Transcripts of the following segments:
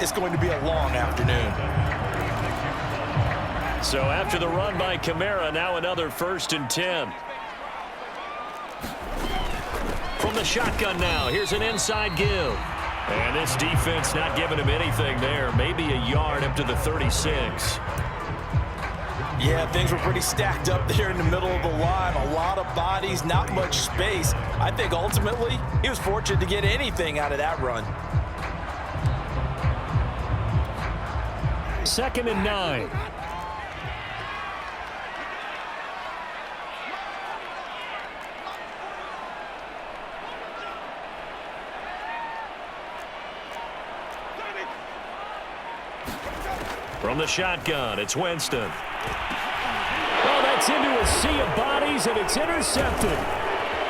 it's going to be a long afternoon. So after the run by Kamara, now another 1st and 10. From the shotgun now, here's an inside give. And this defense not giving him anything there. Maybe a yard up to the 36. Yeah, things were pretty stacked up there in the middle of the line. A lot of bodies, not much space. I think ultimately he was fortunate to get anything out of that run. 2nd and 9. From the shotgun, it's Winston. Oh, that's into a sea of bodies, and it's intercepted.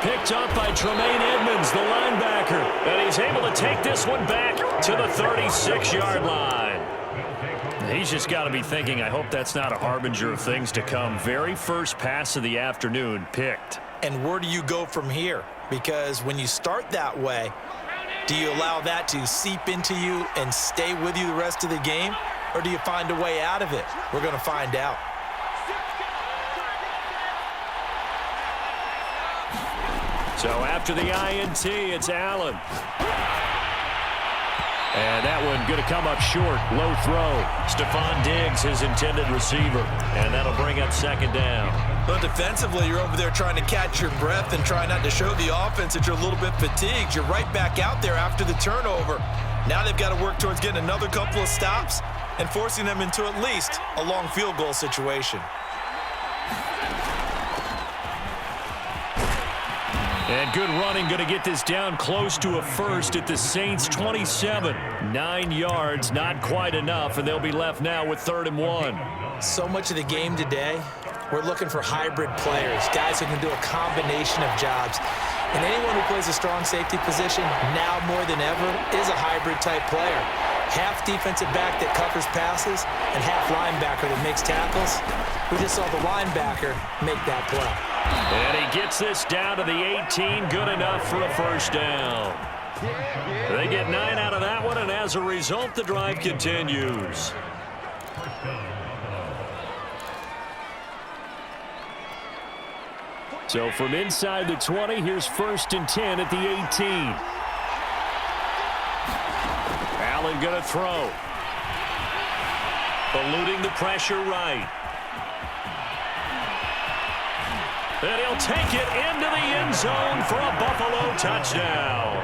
Picked up by Tremaine Edmonds, the linebacker. And he's able to take this one back to the 36-yard line. He's just got to be thinking, I hope that's not a harbinger of things to come. Very first pass of the afternoon picked. And where do you go from here? Because when you start that way, do you allow that to seep into you and stay with you the rest of the game? Or do you find a way out of it? We're going to find out. So after the INT, it's Allen. And that one going to come up short. Low throw. Stephon Diggs, his intended receiver. And that'll bring up 2nd down. But defensively, you're over there trying to catch your breath and try not to show the offense that you're a little bit fatigued. You're right back out there after the turnover. Now they've got to work towards getting another couple of stops and forcing them into at least a long field goal situation. And good running, going to get this down close to a first at the Saints' 27. 9 yards, not quite enough, and they'll be left now with 3rd and 1. So much of the game today, we're looking for hybrid players, guys who can do a combination of jobs. And anyone who plays a strong safety position, now more than ever, is a hybrid-type player. Half defensive back that covers passes and half linebacker that makes tackles. We just saw the linebacker make that play. And he gets this down to the 18, good enough for a 1st down. They get 9 out of that one, and as a result, the drive continues. So from inside the 20, here's 1st and 10 at the 18. Allen going to throw. Eluding the pressure right. And he'll take it into the end zone for a Buffalo touchdown.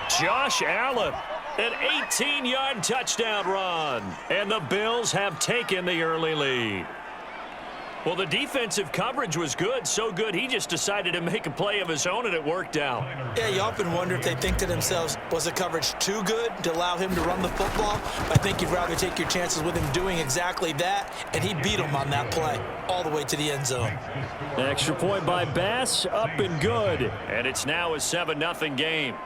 Josh Allen, an 18-yard touchdown run. And the Bills have taken the early lead. Well, the defensive coverage was good, so good he just decided to make a play of his own, and it worked out. Yeah, you often wonder if they think to themselves, was the coverage too good to allow him to run the football? I think you'd rather take your chances with him doing exactly that, and he beat him on that play all the way to the end zone. Extra point by Bass, up and good. And it's now a 7-0 game.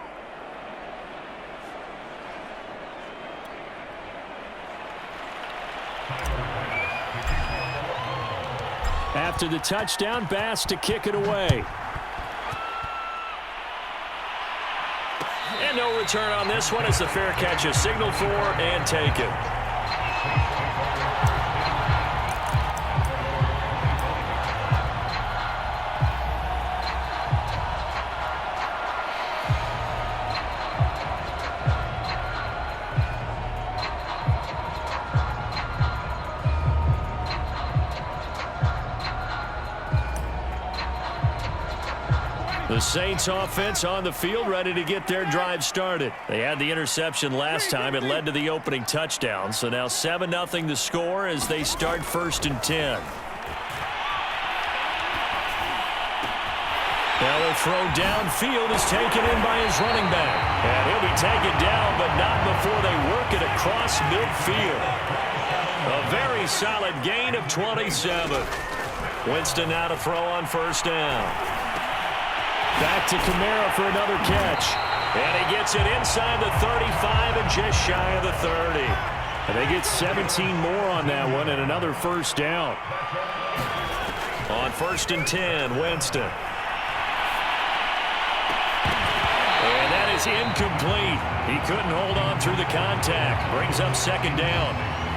After the touchdown, Bass to kick it away. And no return on this one as the fair catch is signaled for and taken. The Saints offense on the field, ready to get their drive started. They had the interception last time. It led to the opening touchdown. So now 7-0 the score as they start 1st and 10. Now the throw downfield is taken in by his running back. And he'll be taken down, but not before they work it across midfield. A very solid gain of 27. Winston now to throw on 1st down. Back to Kamara for another catch. And he gets it inside the 35 and just shy of the 30. And they get 17 more on that one and another 1st down. On 1st and 10, Winston. And that is incomplete. He couldn't hold on through the contact. Brings up second down.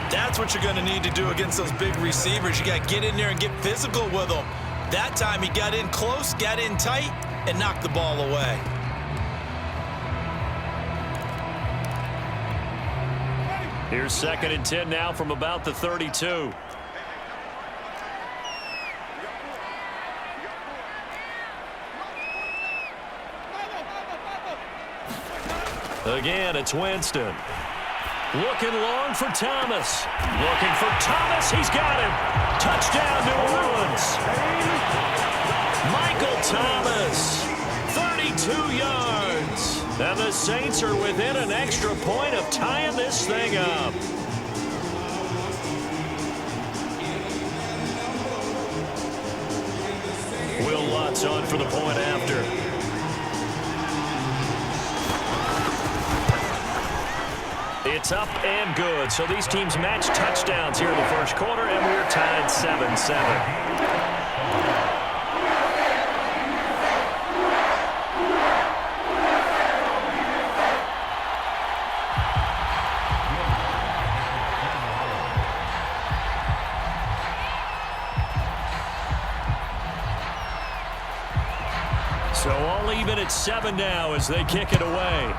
That's what you're going to need to do against those big receivers. You got to get in there and get physical with them. That time he got in close, got in tight, and knocked the ball away. Here's 2nd and 10 now from about the 32. Again, it's Winston. Looking long for Thomas. Looking for Thomas. He's got him. Touchdown, New Orleans. Michael Thomas, 32 yards. And the Saints are within an extra point of tying this thing up. Will Lutz on for the point after. It's up and good. So these teams match touchdowns here in the first quarter, and we're tied 7-7. So all even at 7 now as they kick it away.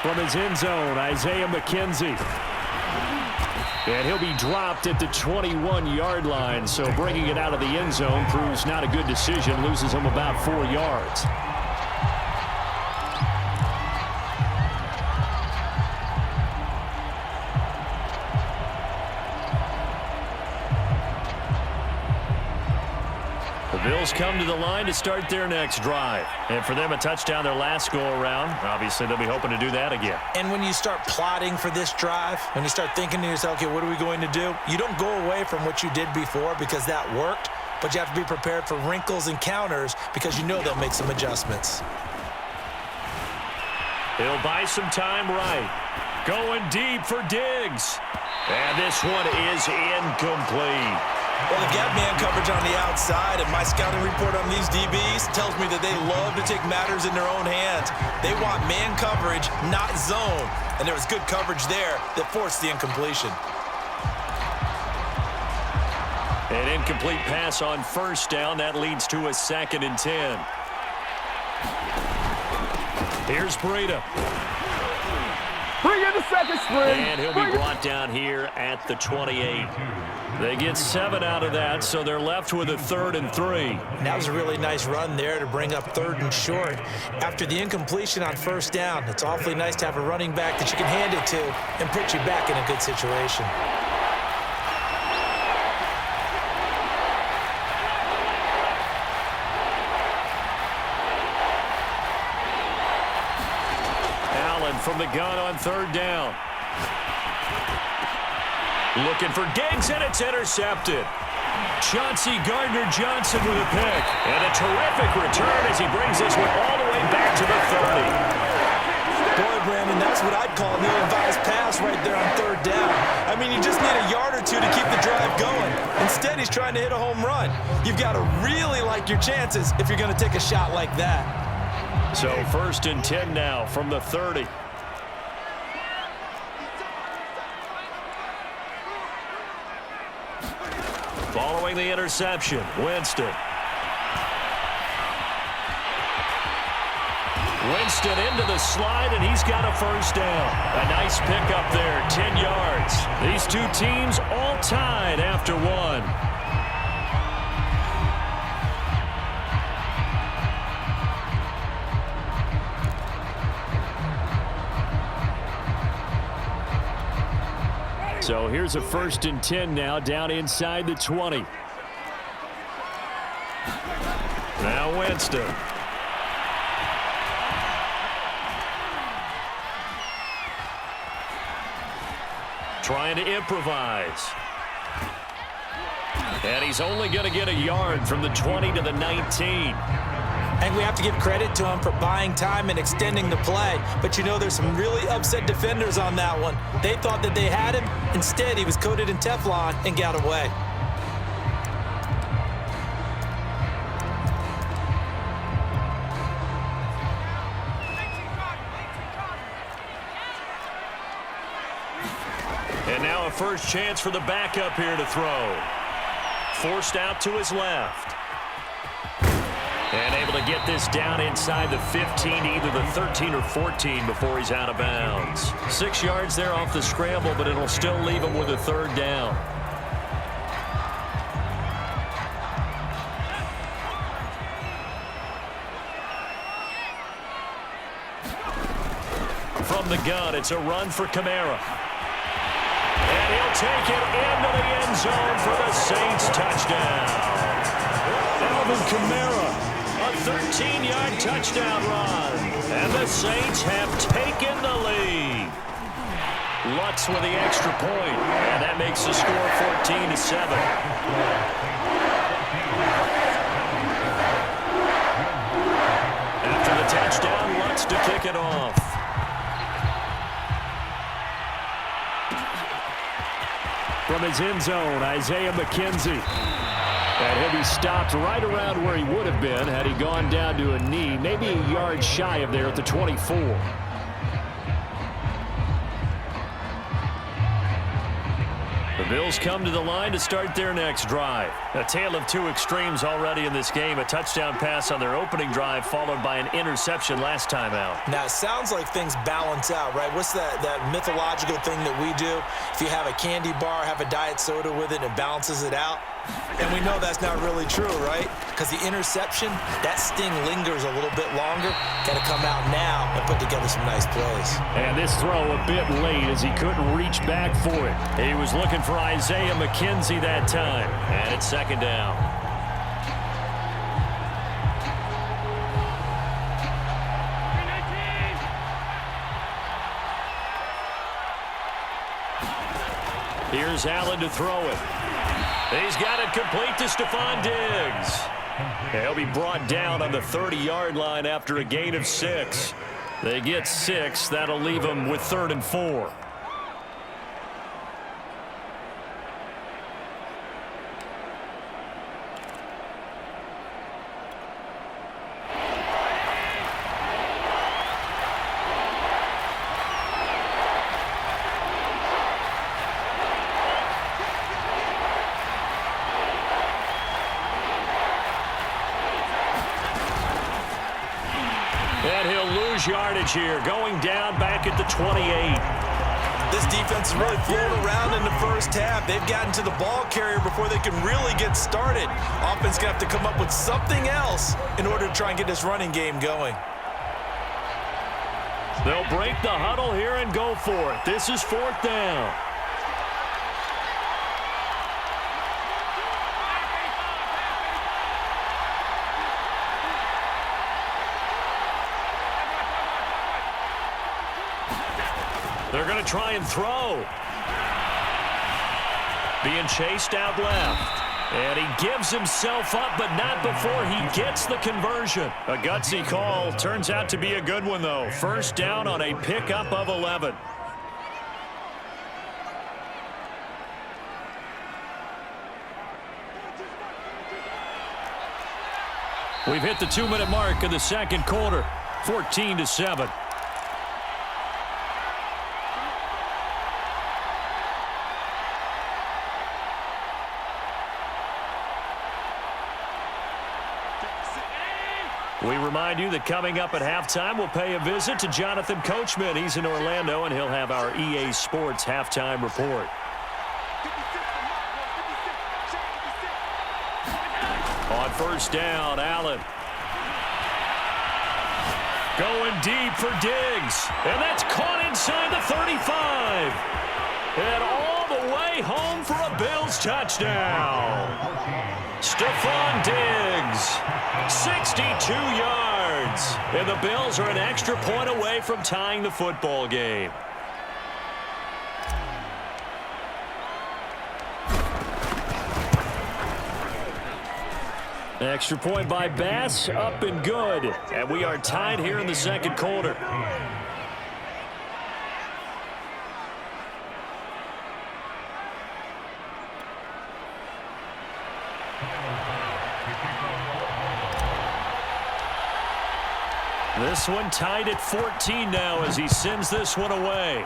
From his end zone, Isaiah McKenzie. And he'll be dropped at the 21-yard line, so bringing it out of the end zone proves not a good decision, loses him about 4 yards. The Bills come to the line to start their next drive. And for them, a touchdown their last go-around. Obviously, they'll be hoping to do that again. And when you start plotting for this drive, when you start thinking to yourself, okay, what are we going to do? You don't go away from what you did before because that worked, but you have to be prepared for wrinkles and counters because you know they'll make some adjustments. He'll buy some time right. Going deep for Diggs. And this one is incomplete. Well, they've got man coverage on the outside, and my scouting report on these DBs tells me that they love to take matters in their own hands. They want man coverage, not zone. And there was good coverage there that forced the incompletion. An incomplete pass on first down. That leads to a 2nd and 10. Here's Breida. Bring in the second string. And he'll be brought down here at the 28. They get 7 out of that, so they're left with a 3rd and 3. That was a really nice run there to bring up 3rd and short. After the incompletion on first down, it's awfully nice to have a running back that you can hand it to and put you back in a good situation. Allen from the gun on 3rd down. Looking for Diggs, and it's intercepted. Chauncey Gardner-Johnson with a pick. And a terrific return as he brings this one all the way back to the 30. Boy, Brandon, that's what I'd call an ill-advised pass right there on 3rd down. I mean, you just need a yard or two to keep the drive going. Instead, he's trying to hit a home run. You've got to really like your chances if you're going to take a shot like that. So 1st and 10 now from the 30. Following the interception, Winston. Winston into the slide, and he's got a first down. A nice pickup there, 10 yards. These two teams all tied after 1. So here's a 1st and 10 now down inside the 20. Now Winston. Trying to improvise. And he's only going to get a yard from the 20 to the 19. And we have to give credit to him for buying time and extending the play. But you know, there's some really upset defenders on that one. They thought that they had him. Instead, he was coated in Teflon and got away. And now a first chance for the backup here to throw. Forced out to his left. And able to get this down inside the 15, either the 13 or 14 before he's out of bounds. 6 yards there off the scramble, but it'll still leave him with a third down. From the gun, it's a run for Kamara. And he'll take it into the end zone for the Saints touchdown. Alvin Kamara. A 13-yard touchdown run. And the Saints have taken the lead. Lutz with the extra point. And that makes the score 14-7. After the touchdown, Lutz to kick it off. From his end zone, Isaiah McKenzie. And he'll be stopped right around where he would have been had he gone down to a knee, maybe a yard shy of there at the 24. The Bills come to the line to start their next drive. A tale of two extremes already in this game. A touchdown pass on their opening drive followed by an interception last time out. Now, it sounds like things balance out, right? What's that mythological thing that we do? If you have a candy bar, have a diet soda with it, it balances it out. And we know that's not really true, right? Because the interception, that sting lingers a little bit longer. Got to come out now and put together some nice plays. And this throw a bit late as he couldn't reach back for it. He was looking for Isaiah McKenzie that time. And it's second down. Here's Allen to throw it. He's got it complete to Stephon Diggs. He'll be brought down on the 30-yard line after a gain of 6. They get 6. That'll leave them with 3rd and 4. And he'll lose yardage here, going down back at the 28. This defense is really floating around in the first half. They've gotten to the ball carrier before they can really get started. Offense going to have to come up with something else in order to try and get this running game going. They'll break the huddle here and go for it. This is 4th down. They're going to try and throw. Being chased out left. And he gives himself up, but not before he gets the conversion. A gutsy call. Turns out to be a good one, though. First down on a pickup of 11. We've hit the 2-minute mark in the second quarter. 14-7. We remind you that coming up at halftime, we'll pay a visit to Jonathan Coachman. He's in Orlando, and he'll have our EA Sports halftime report. On first down, Allen. Going deep for Diggs. And that's caught inside the 35. And all the way home for a Bills touchdown. Stephon Diggs, 62 yards. And the Bills are an extra point away from tying the football game. Extra point by Bass, up and good. And we are tied here in the second quarter. This one tied at 14 now as he sends this one away.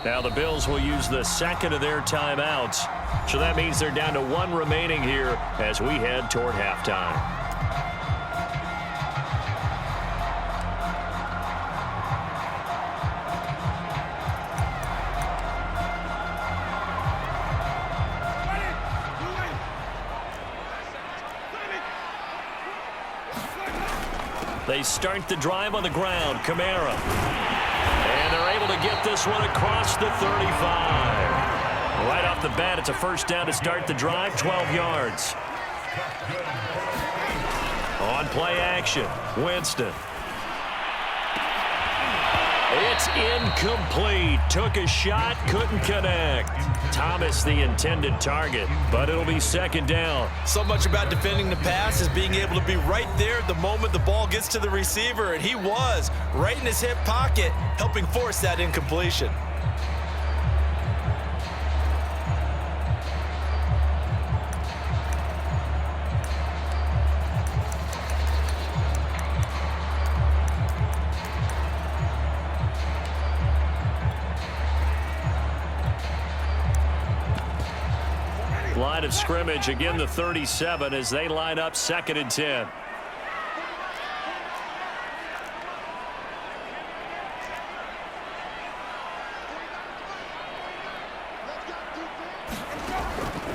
Now the Bills will use the second of their timeouts. So that means they're down to one remaining here as we head toward halftime. They start the drive on the ground. Kamara. And they're able to get this one across the 35. Right off the bat, it's a first down to start the drive, 12 yards. On play action, Winston. It's incomplete. Took a shot, couldn't connect. Thomas the intended target, but it'll be second down. So much about defending the pass is being able to be right there at the moment the ball gets to the receiver, and he was right in his hip pocket, helping force that incompletion. Line of scrimmage, again the 37 as they line up second and 10.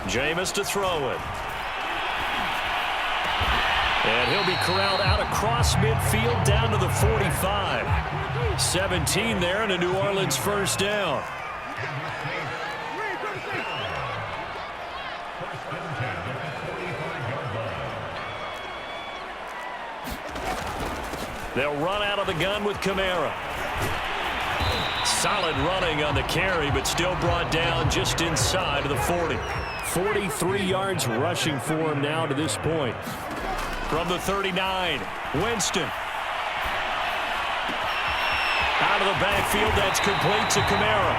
Jameis to throw it. And he'll be corralled out across midfield down to the 45. 17 there and a New Orleans first down. They'll run out of the gun with Kamara. Solid running on the carry, but still brought down just inside of the 40. 43 yards rushing for him now to this point. From the 39, Winston. Out of the backfield, that's complete to Kamara.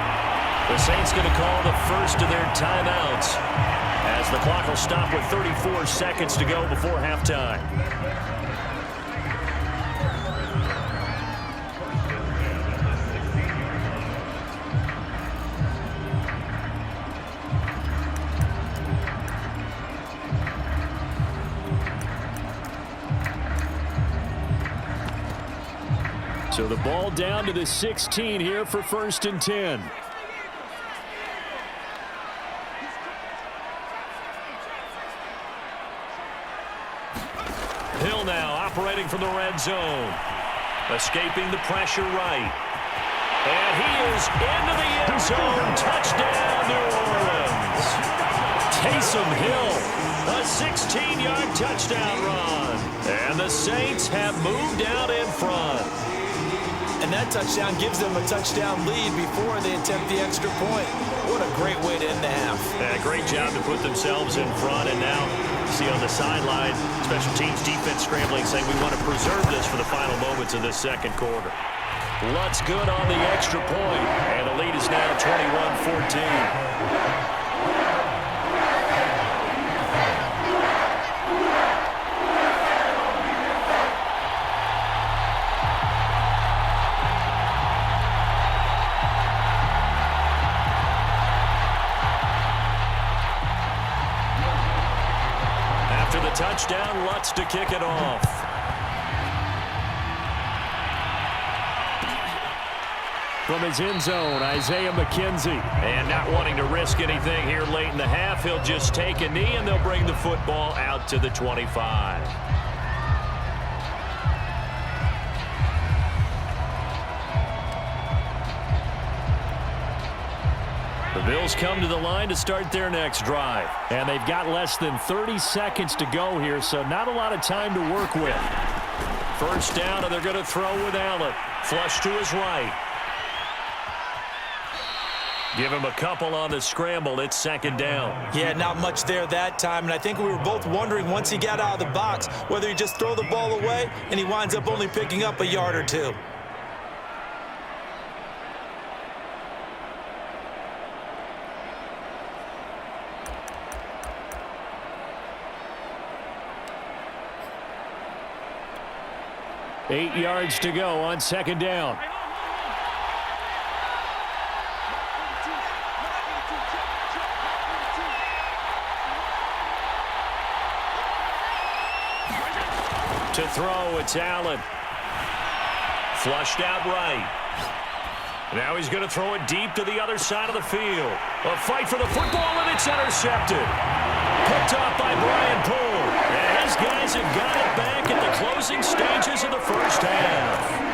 The Saints going to call the first of their timeouts as the clock will stop with 34 seconds to go before halftime. So the ball down to the 16 here for first and 10. Hill now operating from the red zone. Escaping the pressure right. And he is into the end zone. Touchdown, New Orleans. Taysom Hill, a 16-yard touchdown run. And the Saints have moved out in front. And that touchdown gives them a touchdown lead before they attempt the extra point. What a great way to end the half. Yeah, great job to put themselves in front. And now you see on the sideline, special teams defense scrambling, saying we want to preserve this for the final moments of this second quarter. Lutz good on the extra point. And the lead is now 21-14. Touchdown, Lutz to kick it off. From his end zone, Isaiah McKenzie. And not wanting to risk anything here late in the half, he'll just take a knee and they'll bring the football out to the 25. The Bills come to the line to start their next drive. And they've got less than 30 seconds to go here, so not a lot of time to work with. First down, and they're going to throw with Allen. Flush to his right. Give him a couple on the scramble. It's second down. Yeah, not much there that time, and I think we were both wondering once he got out of the box whether he just throw the ball away and he winds up only picking up a yard or two. Eight yards to go on second down. To throw, it's Allen. Flushed out right. Now he's going to throw it deep to the other side of the field. A fight for the football, and it's intercepted. Picked off by Brian Poole. And his guys have got it back at the closing stages of the first half.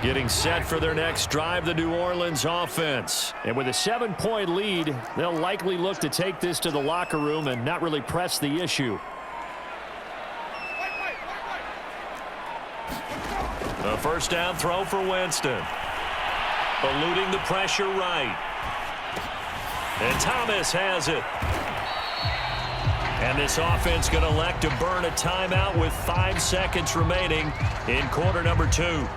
Getting set for their next drive, the New Orleans offense. And with a 7-point lead, they'll likely look to take this to the locker room and not really press the issue. A first down throw for Winston. Eluding the pressure right. And Thomas has it. And this offense going to elect to burn a timeout with 5 seconds remaining in quarter number 2.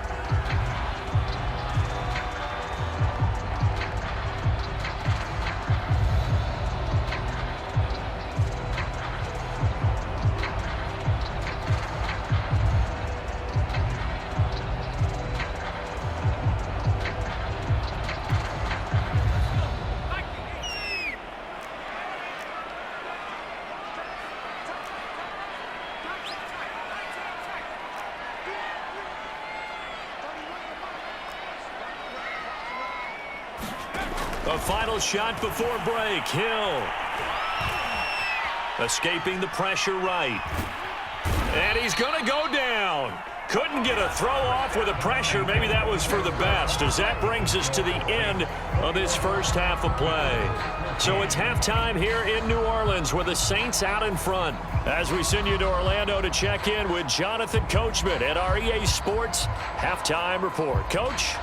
A final shot before break. Hill. Escaping the pressure right. And he's going to go down. Couldn't get a throw off with the pressure. Maybe that was for the best, as that brings us to the end of this first half of play. So it's halftime here in New Orleans with the Saints out in front. As we send you to Orlando to check in with Jonathan Coachman at our EA Sports Halftime Report. Coach?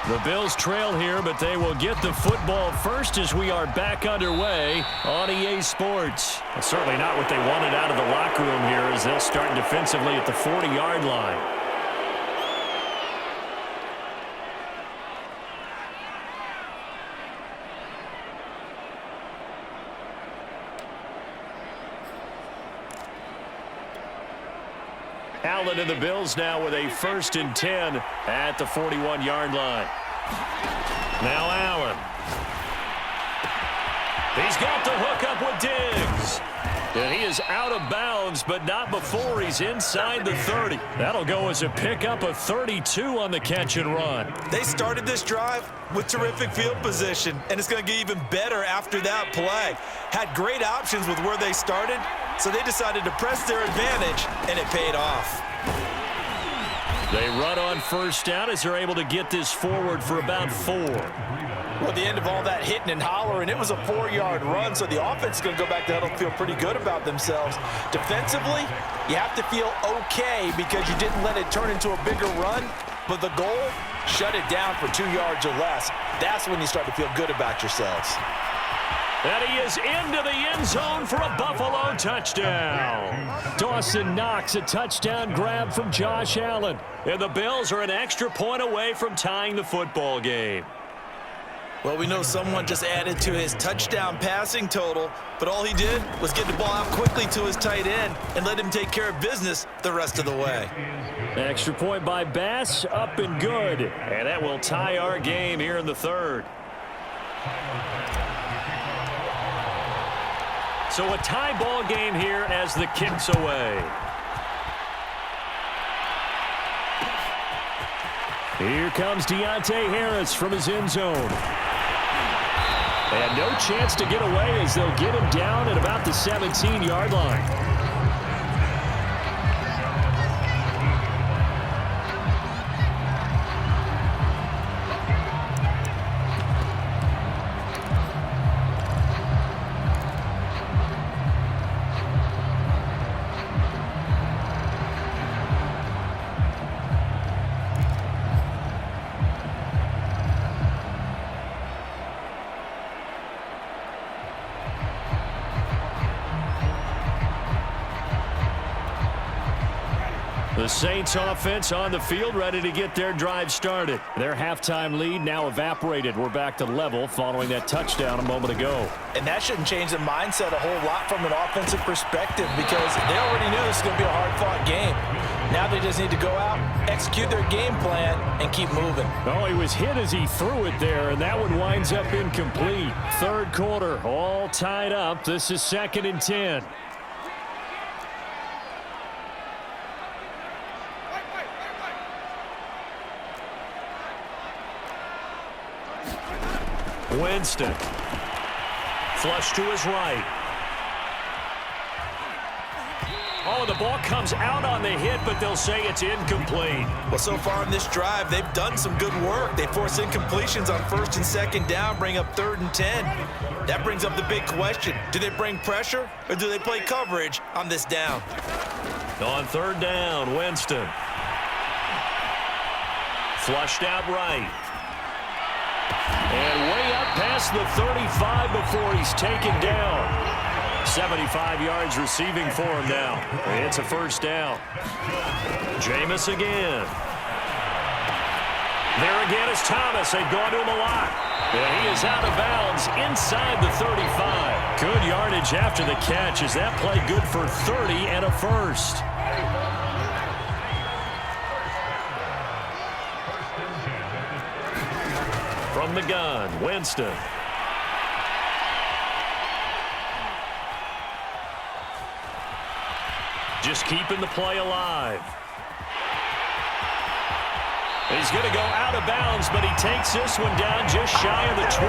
The Bills trail here, but they will get the football first as we are back underway on EA Sports. Well, certainly not what they wanted out of the locker room here as they'll start defensively at the 40-yard line. Allen and the Bills now with a 1st and 10 at the 41-yard line. Now Allen. He's got the hook up with Diggs. And he is out of bounds, but not before he's inside the 30. That'll go as a pickup of 32 on the catch and run. They started this drive with terrific field position, and it's going to get even better after that play. Had great options with where they started, so they decided to press their advantage, and it paid off. They run on first down as they're able to get this forward for about 4. Well, at the end of all that hitting and hollering, it was a 4-yard run, so the offense is going to go back to huddle and feel pretty good about themselves. Defensively, you have to feel okay because you didn't let it turn into a bigger run, but the goal, shut it down for 2 yards or less. That's when you start to feel good about yourselves. And he is into the end zone for a Buffalo touchdown. Dawson Knox, a touchdown grab from Josh Allen. And the Bills are an extra point away from tying the football game. Well, we know someone just added to his touchdown passing total, but all he did was get the ball out quickly to his tight end and let him take care of business the rest of the way. Extra point by Bass, up and good. And that will tie our game here in the 3rd. So a tie ball game here as the kick's away. Here comes Deontay Harris from his end zone. And no chance to get away as they'll get him down at about the 17-yard line. The Saints offense on the field, ready to get their drive started. Their halftime lead now evaporated. We're back to level following that touchdown a moment ago. And that shouldn't change the mindset a whole lot from an offensive perspective because they already knew this was going to be a hard-fought game. Now they just need to go out, execute their game plan, and keep moving. Oh, he was hit as he threw it there, and that one winds up incomplete. Third quarter, all tied up. This is 2nd and 10. Winston. Flush to his right. Oh, the ball comes out on the hit, but they'll say it's incomplete. Well, so far in this drive, they've done some good work. They force incompletions on 1st and 2nd down, bring up 3rd and 10. That brings up the big question. Do they bring pressure, or do they play coverage on this down? On 3rd down, Winston. Flushed out right. And way up past the 35 before he's taken down. 75 yards receiving for him now. It's a 1st down. Jameis again. There again is Thomas. They've gone to him a lot. And he is out of bounds inside the 35. Good yardage after the catch. Is that play good for 30 and a 1st? From the gun, Winston. Just keeping the play alive. He's going to go out of bounds, but he takes this one down just shy of the 20.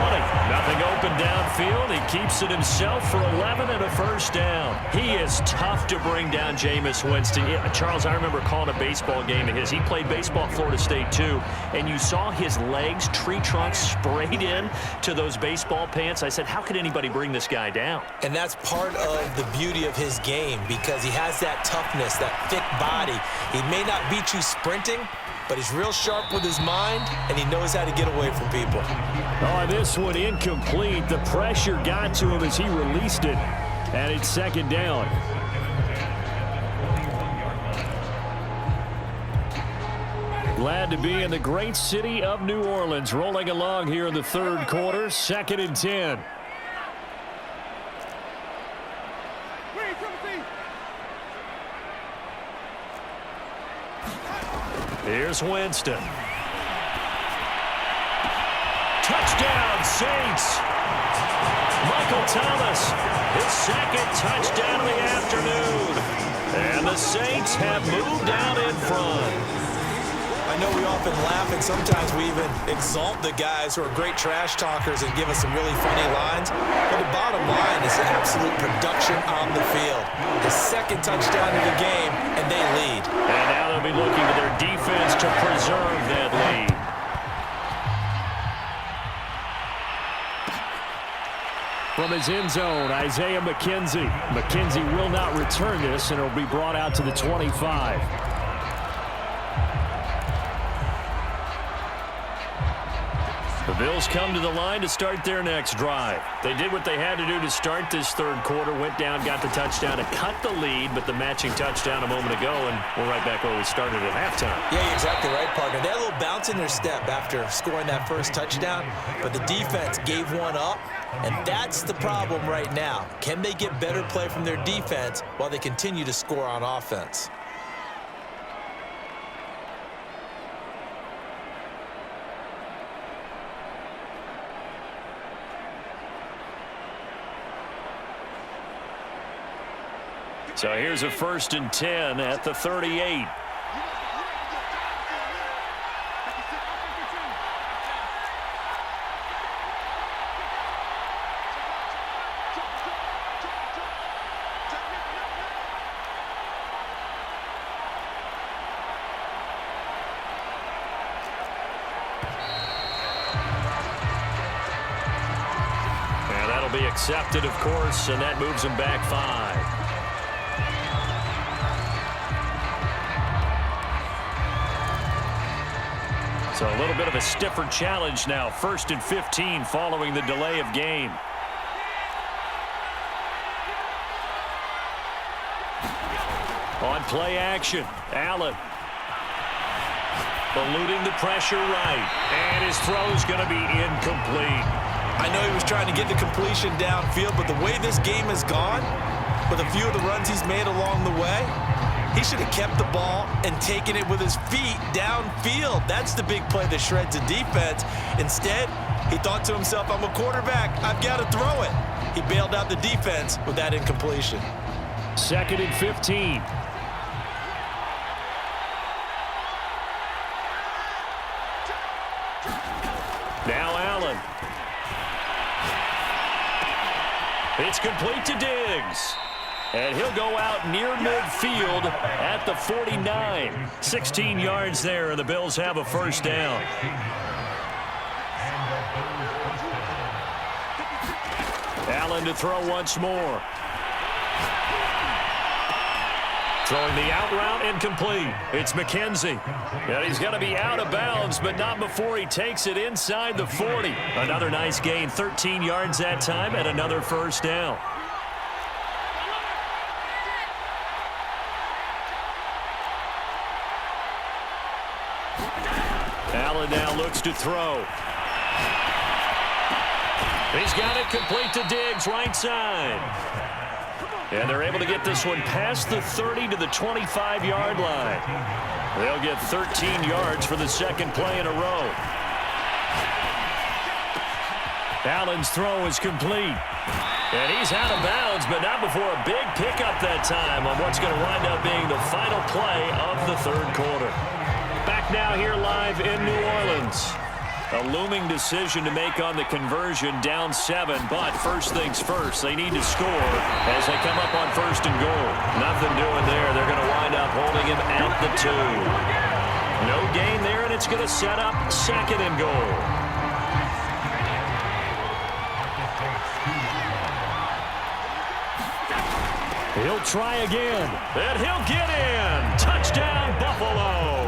Nothing open downfield. He keeps it himself for 11 and a 1st down. He is tough to bring down, Jameis Winston. Charles, I remember calling a baseball game of his. He played baseball at Florida State, too, and you saw his legs, tree trunks sprayed in to those baseball pants. I said, how could anybody bring this guy down? And that's part of the beauty of his game because he has that toughness, that thick body. He may not beat you sprinting, but he's real sharp with his mind, and he knows how to get away from people. Oh, this one incomplete. The pressure got to him as he released it, and it's 2nd down. Glad to be in the great city of New Orleans, rolling along here in the 3rd quarter, 2nd and 10. Here's Winston. Touchdown, Saints. Michael Thomas, his 2nd touchdown of the afternoon. And the Saints have moved out in front. I know we often laugh, and sometimes we even exalt the guys who are great trash talkers and give us some really funny lines. But the bottom line is absolute production on the field. The 2nd touchdown of the game, and they lead. And now they'll be looking to their defense to preserve that lead. From his end zone, Isaiah McKenzie. McKenzie will not return this, and it'll be brought out to the 25. The Bills come to the line to start their next drive. They did what they had to do to start this 3rd quarter, went down, got the touchdown to cut the lead, but the matching touchdown a moment ago, and we're right back where we started at halftime. Yeah, you're exactly right, partner. They had a little bounce in their step after scoring that 1st touchdown, but the defense gave one up, and that's the problem right now. Can they get better play from their defense while they continue to score on offense? So here's a 1st and 10 at the 38. And that'll be accepted, of course, and that moves him back 5. So a little bit of a stiffer challenge now. 1st and 15 following the delay of game. On play action, Allen. Eluding the pressure right. And his throw is going to be incomplete. I know he was trying to get the completion downfield, but the way this game has gone, with a few of the runs he's made along the way, he should have kept the ball and taken it with his feet downfield. That's the big play that shreds a defense. Instead, he thought to himself, I'm a quarterback. I've got to throw it. He bailed out the defense with that incompletion. 2nd and 15. Now Allen. It's complete to Diggs. And he'll go out near midfield at the 49. 16 yards there, and the Bills have a 1st down. Allen to throw once more. Throwing the out route, incomplete. It's McKenzie. And he's going to be out of bounds, but not before he takes it inside the 40. Another nice gain, 13 yards that time, and another 1st down. Allen now looks to throw. He's got it complete to Diggs, right side. And they're able to get this one past the 30 to the 25-yard line. They'll get 13 yards for the 2nd play in a row. Allen's throw is complete. And he's out of bounds, but not before a big pickup that time on what's going to wind up being the final play of the 3rd quarter. Back now here live in New Orleans. A looming decision to make on the conversion, down 7, but first things first, they need to score as they come up on 1st and goal. Nothing doing there. They're going to wind up holding him at the 2. No gain there, and it's going to set up 2nd and goal. He'll try again, and he'll get in. Touchdown, Buffalo.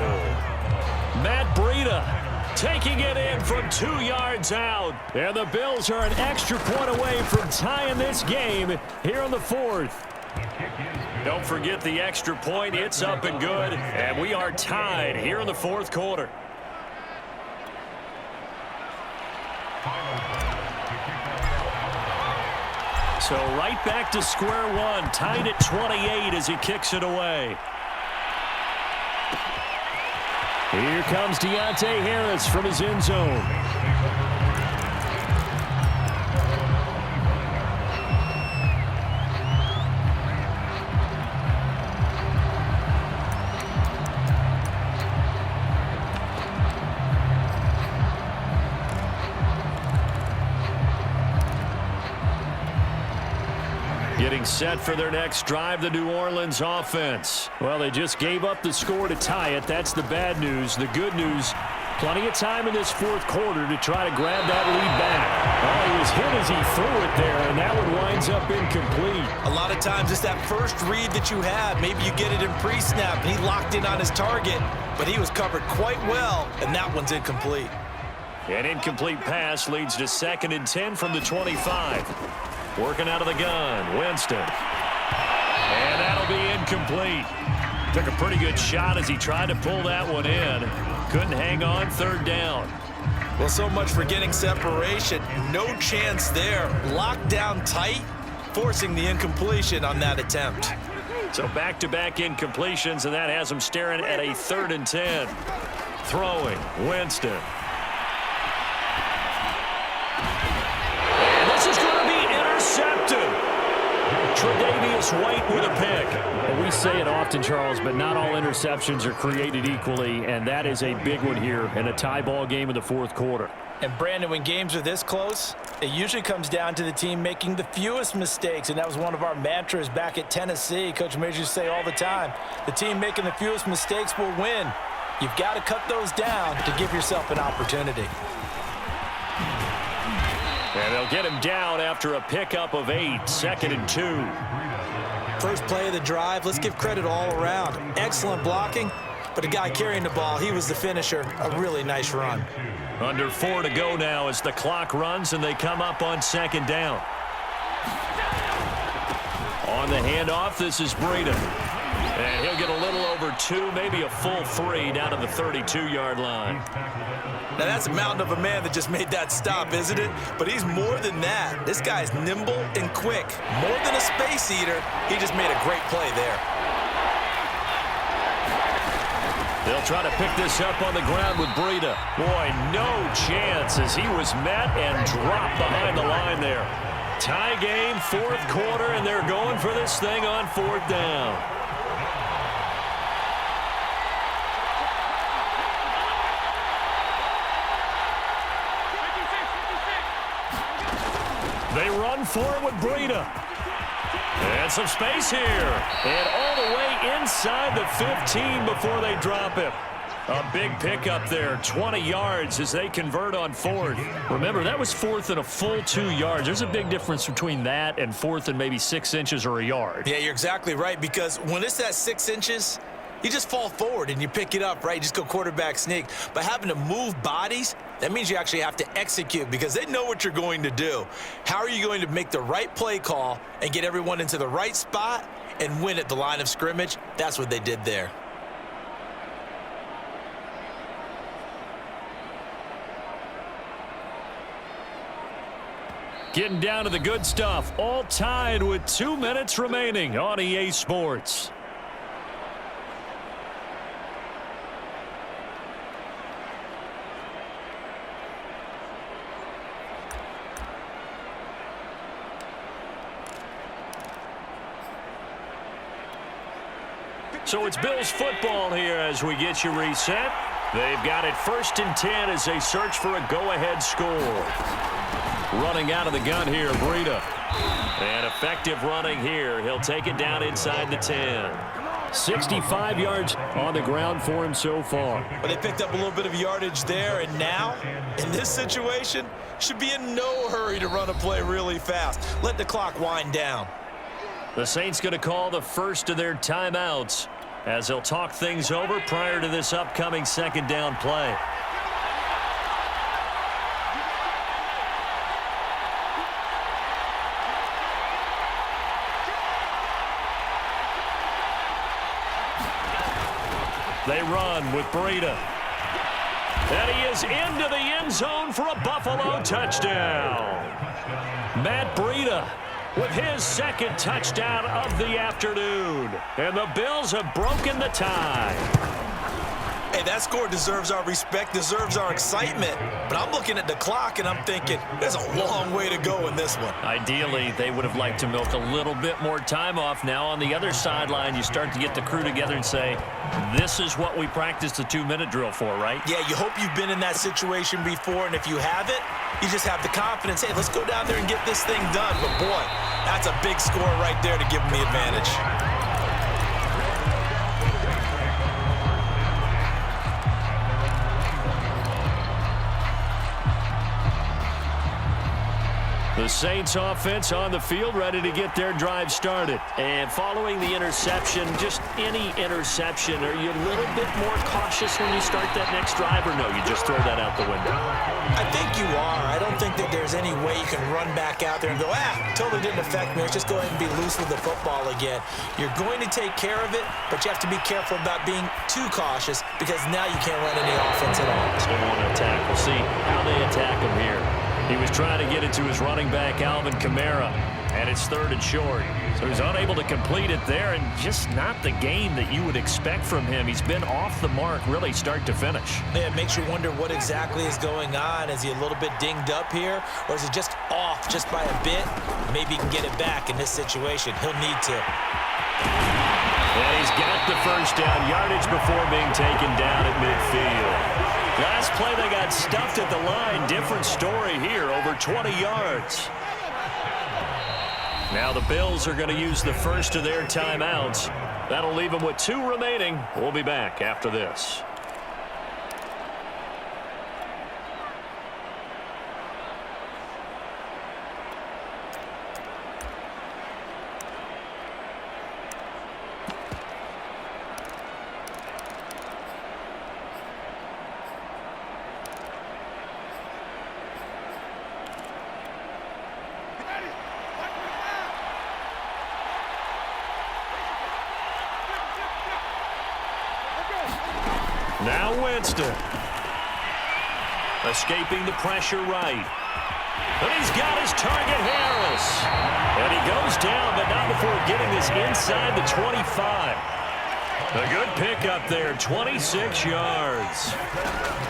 Matt Breida taking it in from 2 yards out. And the Bills are an extra point away from tying this game here in the 4th. Don't forget the extra point. It's up and good. And we are tied here in the 4th quarter. So right back to square one. Tied at 28 as he kicks it away. Here comes Deontay Harris from his end zone. Getting set for their next drive, the New Orleans offense. Well, they just gave up the score to tie it. That's the bad news. The good news, plenty of time in this 4th quarter to try to grab that lead back. Oh, he was hit as he threw it there, and that one winds up incomplete. A lot of times it's that first read that you have. Maybe you get it in pre-snap, and he locked in on his target, but he was covered quite well, and that one's incomplete. An incomplete pass leads to 2nd and 10 from the 25. Working out of the gun, Winston. And that'll be incomplete. Took a pretty good shot as he tried to pull that one in. Couldn't hang on, 3rd down. Well, so much for getting separation. No chance there. Locked down tight, forcing the incompletion on that attempt. So back-to-back incompletions, and that has him staring at a 3rd and 10. Throwing, Winston. Tre'Davious Travis White with a pick. Well, we say it often, Charles, but not all interceptions are created equally, and that is a big one here in a tie ball game in the fourth quarter. And, Brandon, when games are this close, it usually comes down to the team making the fewest mistakes, and that was one of our mantras back at Tennessee. Coach Major used to say all the time, the team making the fewest mistakes will win. You've got to cut those down to give yourself an opportunity. And they'll get him down after a pickup of 8, 2nd and 2. First play of the drive, let's give credit all around. Excellent blocking, but the guy carrying the ball, he was the finisher. A really nice run. Under 4 to go now as the clock runs and they come up on 2nd down. On the handoff, this is Breida. And he'll get a little over 2, maybe a full 3 down to the 32-yard line. Now, that's a mountain of a man that just made that stop, isn't it? But he's more than that. This guy's nimble and quick. More than a space eater, he just made a great play there. They'll try to pick this up on the ground with Breida. Boy, no chance as he was met and dropped behind the line there. Tie game, fourth quarter, and they're going for this thing on 4th down. They run for it with Breida. And some space here. And all the way inside the 15 before they drop him. A big pickup there, 20 yards as they convert on 4th. Remember, that was 4th and a full 2 yards. There's a big difference between that and 4th and maybe 6 inches or a yard. Yeah, you're exactly right, because when it's that 6 inches, you just fall forward and you pick it up, right? You just go quarterback sneak. But having to move bodies, that means you actually have to execute because they know what you're going to do. How are you going to make the right play call and get everyone into the right spot and win at the line of scrimmage? That's what they did there. Getting down to the good stuff, all tied with 2 minutes remaining on EA Sports. So it's Bills football here as we get you reset. They've got it 1st and 10 as they search for a go-ahead score. Running out of the gun here, Breida. And effective running here. He'll take it down inside the 10. 65 yards on the ground for him so far. But they picked up a little bit of yardage there, and now, in this situation, should be in no hurry to run a play really fast. Let the clock wind down. The Saints going to call the first of their timeouts as they'll talk things over prior to this upcoming 2nd down play. They run with Breida. And he is into the end zone for a Buffalo touchdown. Matt Breida with his 2nd touchdown of the afternoon. And the Bills have broken the tie. Hey, that score deserves our respect, deserves our excitement. But I'm looking at the clock, and I'm thinking, there's a long way to go in this one. Ideally, they would have liked to milk a little bit more time off. Now, on the other sideline, you start to get the crew together and say, this is what we practiced the 2-minute drill for, right? Yeah, you hope you've been in that situation before, and if you haven't, you just have the confidence, hey, let's go down there and get this thing done. But, boy, that's a big score right there to give them the advantage. The Saints offense on the field, ready to get their drive started. And following the interception, just any interception, are you a little bit more cautious when you start that next drive, or no, you just throw that out the window? I think you are. I don't think that there's any way you can run back out there and go, totally didn't affect me. Let's just go ahead and be loose with the football again. You're going to take care of it, but you have to be careful about being too cautious because now you can't run any offense at all. Still want to attack. We'll see how they attack him here. He was trying to get it to his running back, Alvin Kamara. And it's 3rd and short. So he's unable to complete it there, and just not the game that you would expect from him. He's been off the mark really start to finish. Yeah, it makes you wonder what exactly is going on. Is he a little bit dinged up here, or is it just off just by a bit? Maybe he can get it back in this situation. He'll need to. And he's got the first down yardage before being taken down at midfield. Last play they got stuffed at the line. Different story here, over 20 yards. Now the Bills are going to use the first of their timeouts. That'll leave them with 2 remaining. We'll be back after this. Now Winston. Escaping the pressure right. And he's got his target, Harris. And he goes down, but not before getting this inside the 25. A good pickup there, 26 yards.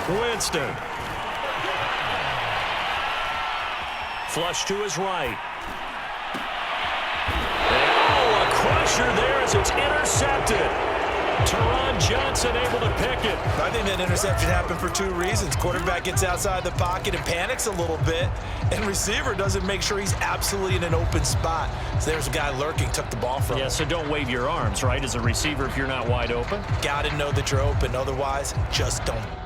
Winston. Flush to his right. Oh, a crusher there as it's intercepted. Teron Johnson able to pick it. I think that interception happened for 2 reasons. Quarterback gets outside the pocket and panics a little bit, and receiver doesn't make sure he's absolutely in an open spot. So there's a guy lurking, took the ball from him. Yeah, so don't wave your arms, right, as a receiver if you're not wide open. Got to know that you're open. Otherwise, just don't.